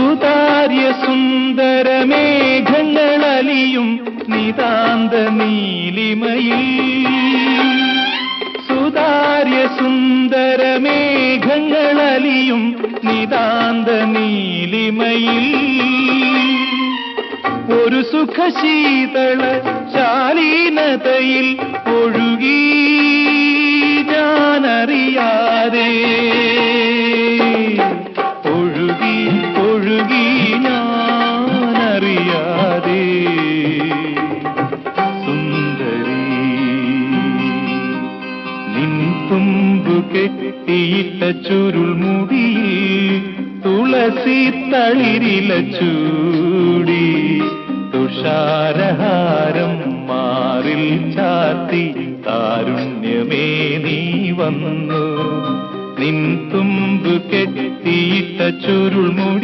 സുതാര്യ സുന്ദരമേഘങ്ങളലിയും നിതാന്ത നീലിമയിൽ, സുതാര്യ സുന്ദരമേഘങ്ങളലിയും നിതാന്ത നീലിമയിൽ ഒരു സുഖശീതള ശാലീനതയിൽ ഒഴുകി ഞാനറിയാതെ, ഒഴുകി ഒഴുകി ഞാനറിയാതെ. സുന്ദരി നിൻ തുമ്പു കെട്ടിയിട്ട ചുരുൾമുടിയിൽ തുളസി തളിരില ചൂടി, തുഷാരഹാരം മാറിൽ ചാത്തി താരുണ്യമേ നീ വന്നു. നിൻ തുമ്പു കെട്ടിയിട്ട ചുരുൾമുടി